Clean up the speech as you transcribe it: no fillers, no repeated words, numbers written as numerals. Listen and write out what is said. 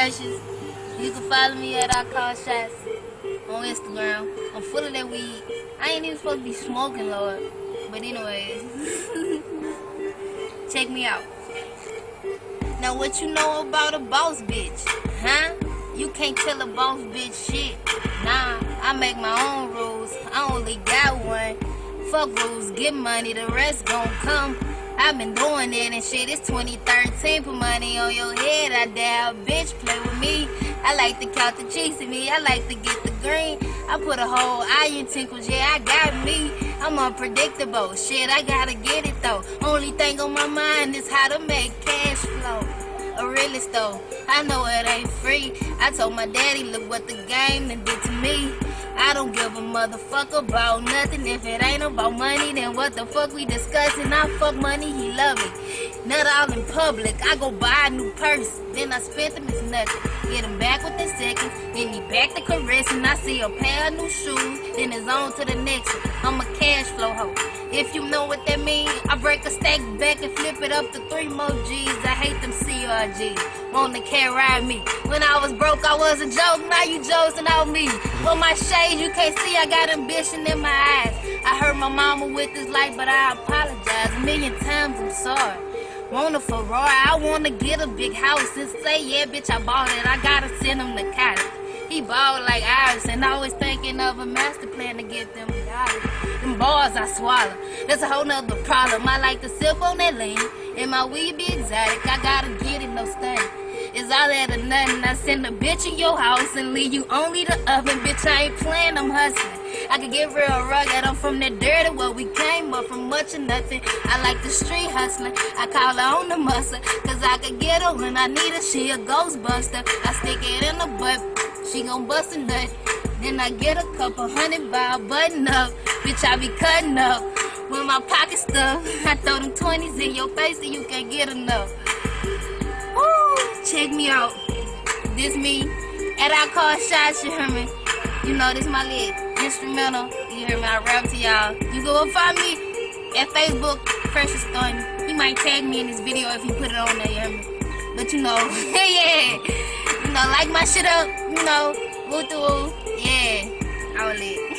Precious. You can follow me at I Call Shots on Instagram. I'm full of that weed. I ain't even supposed to be smoking, Lord. But anyways, check me out. Now what you know about a boss bitch, huh? You can't tell a boss bitch shit. Nah, I make my own rules. I only got one. Fuck rules, get money, the rest gon' come. I've been doing it and shit, it's 2013. Put money on your head, I doubt, bitch, play with me. I like to count the cheeks in me, I like to get the green. I put a whole eye in tinkles, yeah, I got me. I'm unpredictable, shit, I gotta get it though. Only thing on my mind is how to make cash flow. A realist though, I know it ain't free. I told my daddy, look what the game done did to me. I don't give a motherfucker about nothing. If it ain't about money, then what the fuck we discussing? I fuck money, he love it. Not all in public, I go buy a new purse. Then I spent them, it's nothing. Get him back within seconds, then he back to caressing. I see a pair of new shoes, then it's on to the next one. I'm a cash flow hoe. If you know what that means, I break a stack back and flip it up to 3 more G's. I hate them CRGs, wanna carry me. When I was broke, I was a joke, now you joking on me. For my shade, you can't see I got ambition in my eyes. I hurt my mama with this life, but I apologize a million times, I'm sorry. Want a Ferrari, I wanna get a big house and say, yeah, bitch, I bought it. I gotta send him to college. He balled like Iris and always thinking of a master plan to get them dollars. Them bars I swallow, that's a whole nother problem. I like to sip on that lean, and my weed be exotic. I gotta get it, no stain. It's all that or nothing. I send a bitch in your house and leave you only the oven. Bitch, I ain't playing, I'm hustling. I can get real rugged, I'm from that dirty where we came, but from much of nothing. I like the street hustling, I call her on the muscle, cause I can get her when I need her, she a ghostbuster. I stick it in her butt, she gon' bust a nut. Then I get a couple $100 by a button up. Bitch, I be cutting up when my pocket stuff. I throw them 20s in your face and you can't get enough. Woo, check me out. This me, at I Call Shots, you hear me? You know this my lit instrumental. You hear me? I rap to y'all. You go find me at Facebook, Precious Thornton. You might tag me in this video if you put it on there, you hear me? But you know, yeah. You know, like my shit up, you know, woo-to-woo, yeah, I was lit.